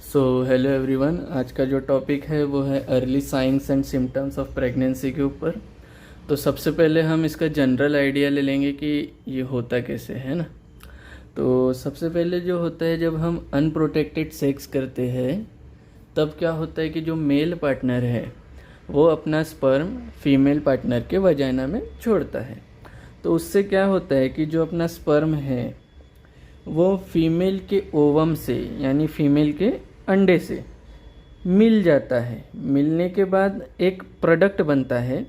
Hello everyone, आज का जो टॉपिक है वो है early signs and symptoms of pregnancy के ऊपर। तो सबसे पहले हम इसका जनरल आइडिया ले लेंगे कि ये होता कैसे है ना। तो सबसे पहले जो होता है, जब हम अनप्रोटेक्टेड सेक्स करते हैं तब क्या होता है कि जो मेल पार्टनर है वो अपना स्पर्म फीमेल पार्टनर के वजाइना में छोड़ता है। तो उससे क्या होता है कि जो अपना स्पर्म है वो फीमेल के ओवम से यानी फीमेल के अंडे से मिल जाता है। मिलने के बाद एक प्रोडक्ट बनता है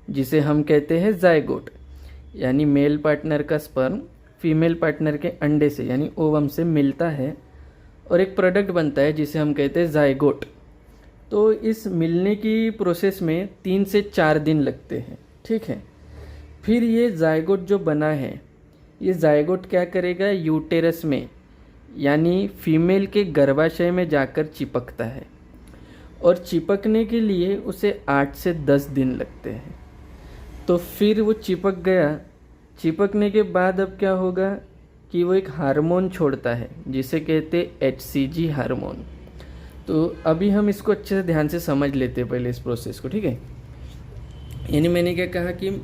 जिसे हम कहते हैं जायगोट, यानी मेल पार्टनर का स्पर्म फीमेल पार्टनर के अंडे से यानी ओवम से मिलता है और एक प्रोडक्ट बनता है जिसे हम कहते हैं जायगोट। तो इस मिलने की प्रोसेस में 3 से 4 दिन लगते हैं, ठीक है। फिर ये जायगोट जो बना है, ये जायगोट क्या करेगा, यूटेरस में यानी फीमेल के गर्भाशय में जाकर चिपकता है और चिपकने के लिए उसे 8 से 10 दिन लगते हैं। तो फिर वो चिपक गया। चिपकने के बाद अब क्या होगा कि वो एक हार्मोन छोड़ता है जिसे कहते HCG हार्मोन। तो अभी हम इसको अच्छे से ध्यान से समझ लेते हैं पहले इस प्रोसेस को, ठीक है। यानी मैंने क्या कहा कि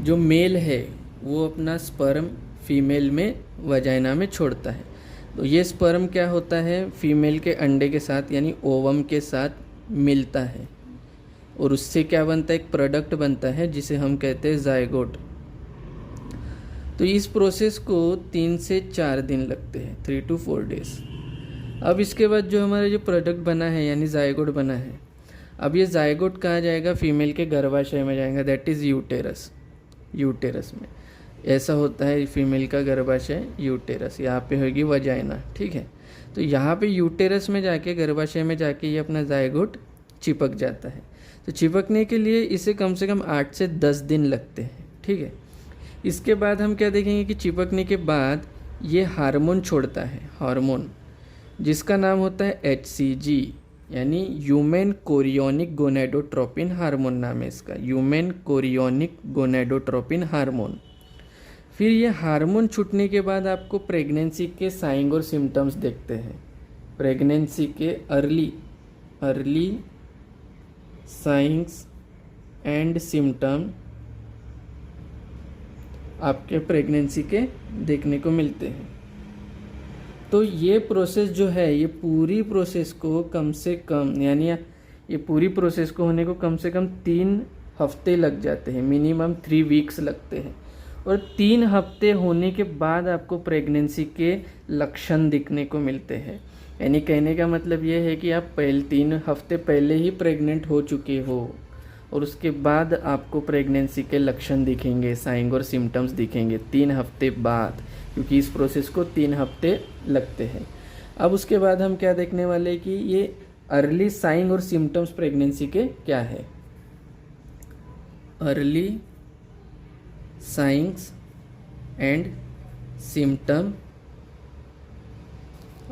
जो मेल है वो अपना स्पर्म फीमेल में वजाइना में छोड़ता है। तो ये स्पर्म क्या होता है, फीमेल के अंडे के साथ यानी ओवम के साथ मिलता है और उससे क्या बनता है, एक प्रोडक्ट बनता है जिसे हम कहते हैं जायगोट। तो इस प्रोसेस को 3 से 4 दिन लगते हैं, 3 to 4 days। अब इसके बाद जो हमारा जो प्रोडक्ट बना है यानी जायगोट बना है, अब ये जायगोट कहाँ जाएगा, फीमेल के गर्भाशय में जाएगा, दैट इज़ यूटेरस। यूटेरस में ऐसा होता है फीमेल का गर्भाशय, यूटेरस, यहाँ पे होगी वजाइना, ठीक है। तो यहाँ पे यूटेरस में जाके गर्भाशय में जाके ये अपना जायगोट चिपक जाता है। तो चिपकने के लिए इसे कम से कम 8 से 10 दिन लगते हैं, ठीक है। इसके बाद हम क्या देखेंगे कि चिपकने के बाद ये हार्मोन छोड़ता है, हार्मोन जिसका नाम होता है HCG यानी ह्यूमन कोरियोनिक गोनेडोट्रोपिन हार्मोन नाम है इसका, ह्यूमन कोरियोनिक गोनेडोट्रोपिन हार्मोन। फिर ये हार्मोन छूटने के बाद आपको प्रेगनेंसी के साइन और सिम्टम्स देखते हैं। प्रेगनेंसी के अर्ली साइंस एंड सिम्टम आपके प्रेगनेंसी के देखने को मिलते हैं। तो ये प्रोसेस जो है, ये पूरी प्रोसेस को कम से कम यानी ये पूरी प्रोसेस को होने को कम से कम 3 हफ्ते लग जाते हैं, मिनिमम 3 वीक्स लगते हैं। और 3 हफ्ते होने के बाद आपको प्रेगनेंसी के लक्षण दिखने को मिलते हैं। यानी कहने का मतलब ये है कि आप 3 हफ्ते पहले ही प्रेग्नेंट हो चुके हो और उसके बाद आपको प्रेगनेंसी के लक्षण दिखेंगे, साइन और सिम्टम्स दिखेंगे 3 हफ्ते बाद, क्योंकि इस प्रोसेस को 3 हफ्ते लगते हैं। अब उसके बाद हम क्या देखने वाले कि ये अर्ली साइन और सिम्टम्स प्रेगनेंसी के क्या है। Early signs and symptom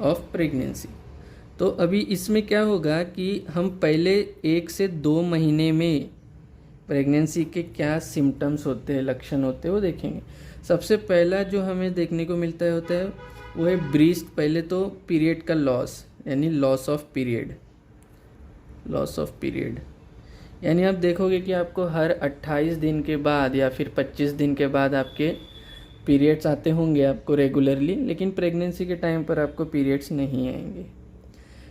of pregnancy. तो अभी इसमें क्या होगा कि हम पहले 1 से 2 महीने में प्रेगनेंसी के क्या सिम्टम्स होते हैं, लक्षण होते हैं, वो देखेंगे। सबसे पहला जो हमें देखने को मिलता होता है वो है ब्रीस्ट। पहले तो पीरियड का लॉस यानी loss of period, loss of period यानी आप देखोगे कि आपको हर 28 दिन के बाद या फिर 25 दिन के बाद आपके पीरियड्स आते होंगे आपको रेगुलरली, लेकिन प्रेगनेंसी के टाइम पर आपको पीरियड्स नहीं आएंगे।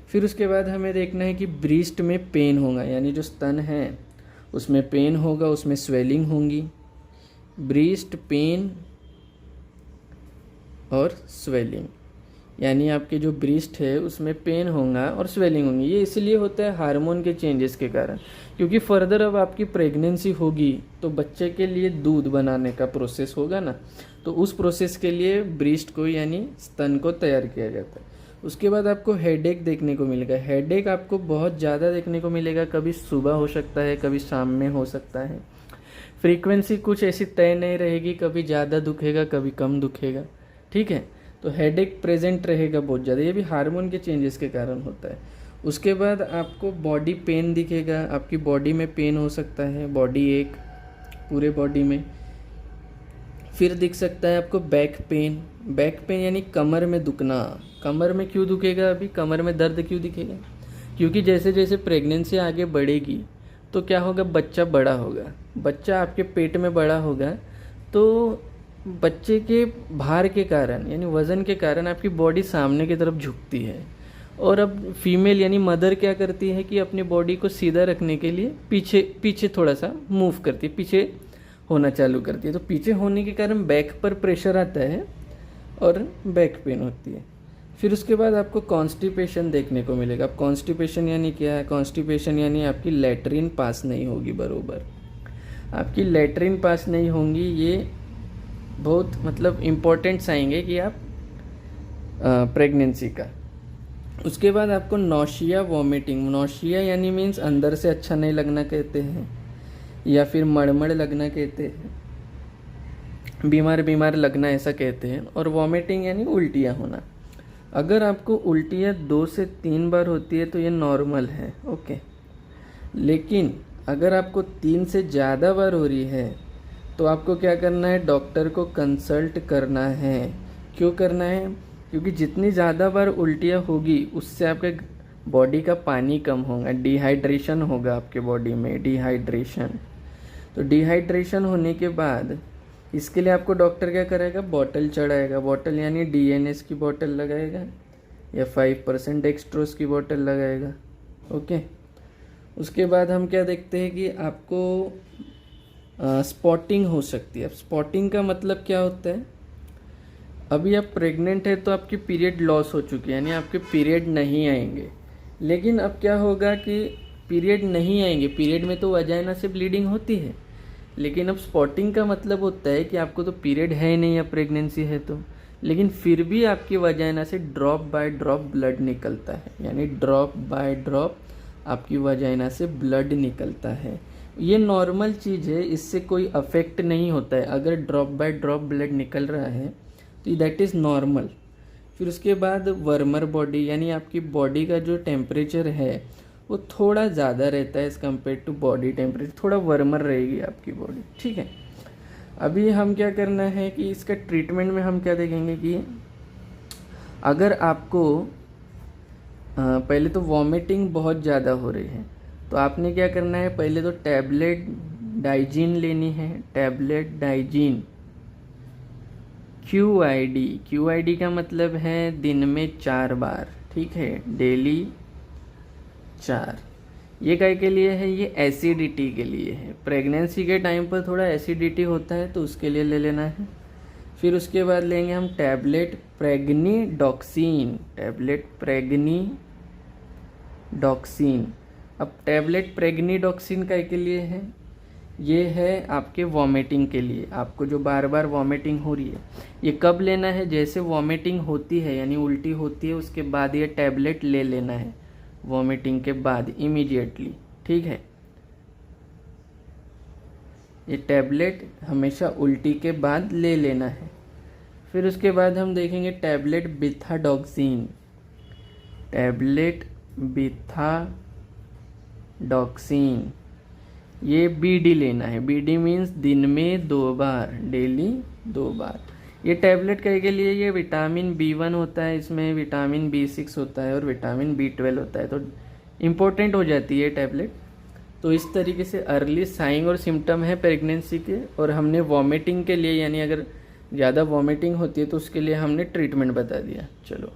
फिर उसके बाद हमें देखना है कि ब्रीस्ट में पेन होगा, यानी जो स्तन है उसमें पेन होगा, उसमें स्वेलिंग होंगी। ब्रीस्ट पेन और स्वेलिंग यानी आपके जो ब्रीस्ट है उसमें पेन होगा और स्वेलिंग होंगी। ये इसलिए होता है हार्मोन के चेंजेस के कारण, क्योंकि फर्दर अब आपकी प्रेगनेंसी होगी तो बच्चे के लिए दूध बनाने का प्रोसेस होगा ना, तो उस प्रोसेस के लिए ब्रीस्ट को यानी स्तन को तैयार किया जाता है। उसके बाद आपको हेडेक देखने को मिलेगा। हेडेक आपको बहुत ज़्यादा देखने को मिलेगा, कभी सुबह हो सकता है, कभी शाम में हो सकता है। फ्रीक्वेंसी कुछ ऐसी तय नहीं रहेगी, कभी ज़्यादा दुखेगा कभी कम दुखेगा, ठीक है। तो हेडेक प्रेजेंट रहेगा बहुत ज़्यादा, ये भी हार्मोन के चेंजेस के कारण होता है। उसके बाद आपको बॉडी पेन दिखेगा, आपकी बॉडी में पेन हो सकता है, बॉडी एक पूरे बॉडी में। फिर दिख सकता है आपको बैक पेन, बैक पेन यानी कमर में दुखना। कमर में क्यों दुखेगा? अभी कमर में दर्द क्यों दिखेगा? क्योंकि जैसे जैसे प्रेगनेंसी आगे बढ़ेगी तो क्या होगा, बच्चा बड़ा होगा, बच्चा आपके पेट में बड़ा होगा, तो बच्चे के भार के कारण यानी वज़न के कारण आपकी बॉडी सामने की तरफ झुकती है। और अब फीमेल यानी मदर क्या करती है कि अपनी बॉडी को सीधा रखने के लिए पीछे पीछे थोड़ा सा मूव करती है, पीछे होना चालू करती है। तो पीछे होने के कारण बैक पर प्रेशर आता है और बैक पेन होती है। फिर उसके बाद आपको कॉन्स्टिपेशन देखने को मिलेगा। अब कॉन्स्टिपेशन यानी क्या है? कॉन्स्टिपेशन यानी आपकी लैट्रिन पास नहीं होगी बरोबर, आपकी लैट्रिन पास नहीं होंगी। ये बहुत मतलब इम्पोर्टेंट साइन है कि आप प्रेगनेंसी का। उसके बाद आपको नौशिया वॉमिटिंग, नौशिया यानी मीन्स अंदर से अच्छा नहीं लगना कहते हैं, या फिर मड़मड़ लगना कहते हैं, बीमार बीमार लगना ऐसा कहते हैं। और वॉमिटिंग यानी उल्टियाँ होना। अगर आपको उल्टियाँ 2 से 3 बार होती है तो ये नॉर्मल है, ओके। लेकिन अगर आपको 3 से ज़्यादा बार हो रही है तो आपको क्या करना है? डॉक्टर को कंसल्ट करना है। क्यों करना है? क्योंकि जितनी ज़्यादा बार उल्टियाँ होगी उससे आपके बॉडी का पानी कम होगा, डिहाइड्रेशन होगा आपके बॉडी में, डिहाइड्रेशन। तो डिहाइड्रेशन होने के बाद इसके लिए आपको डॉक्टर क्या करेगा? बॉटल चढ़ाएगा। बॉटल यानी DNS की बॉटल लगाएगा या 5% डेक्सट्रोज की बॉटल लगाएगा, ओके। उसके बाद हम क्या देखते हैं कि आपको स्पॉटिंग हो सकती है। अब स्पॉटिंग का मतलब क्या होता है? अभी आप प्रेग्नेंट है तो आपकी पीरियड लॉस हो चुकी है, यानी आपके पीरियड नहीं आएंगे। लेकिन अब क्या होगा कि पीरियड नहीं आएंगे, पीरियड में तो वजाइना से ब्लीडिंग होती है, लेकिन अब स्पॉटिंग का मतलब होता है कि आपको तो पीरियड है नहीं या प्रेगनेंसी है तो, लेकिन फिर भी आपकी वजाइना से ड्रॉप बाय ड्रॉप ब्लड निकलता है, यानी ड्रॉप बाय ड्रॉप आपकी वजाइना से ब्लड निकलता है। ये नॉर्मल चीज़ है, इससे कोई अफेक्ट नहीं होता है। अगर ड्रॉप बाय ड्रॉप ब्लड निकल रहा है तो दैट इज़ नॉर्मल। फिर उसके बाद वर्मर बॉडी यानी आपकी बॉडी का जो टेम्परेचर है वो थोड़ा ज़्यादा रहता है as compare to body temperature, थोड़ा वर्मर रहेगी आपकी बॉडी, ठीक है। अभी हम क्या करना है कि इसका ट्रीटमेंट में हम क्या देखेंगे कि अगर आपको पहले तो वॉमिटिंग बहुत ज़्यादा हो रही है तो आपने क्या करना है? पहले तो टैबलेट डाइजीन लेनी है, टैबलेट डाइजीन, QID का मतलब है दिन में 4 बार, ठीक है, डेली 4। ये काय के लिए है? ये एसिडिटी के लिए है। प्रेगनेंसी के टाइम पर थोड़ा एसिडिटी होता है तो उसके लिए ले लेना है। फिर उसके बाद लेंगे हम टैबलेट प्रेग्नीडॉक्सिन, टैबलेट प्रेग्नीडॉक्सिन। अब टैबलेट प्रेग्नीडॉक्सिन काय के लिए है? ये है आपके वॉमिटिंग के लिए, आपको जो बार बार वॉमिटिंग हो रही है। ये कब लेना है? जैसे वॉमिटिंग होती है यानी उल्टी होती है उसके बाद ये टैबलेट ले लेना है, वॉमिटिंग के बाद इमीडिएटली, ठीक है। ये टैबलेट हमेशा उल्टी के बाद ले लेना है। फिर उसके बाद हम देखेंगे टैबलेट बिथाडॉक्सिन, टैबलेट बिथाडॉक्सिन, ये BD लेना है। BD मीन्स दिन में 2 बार, डेली 2 बार। ये टैबलेट के लिए ये विटामिन B1 होता है, इसमें विटामिन B6 होता है और विटामिन B12 होता है, तो इम्पोर्टेंट हो जाती है टैबलेट। तो इस तरीके से अर्ली साइन और सिम्टम है प्रेगनेंसी के। और हमने वॉमिटिंग के लिए यानी अगर ज़्यादा वॉमिटिंग होती है तो उसके लिए हमने ट्रीटमेंट बता दिया। चलो।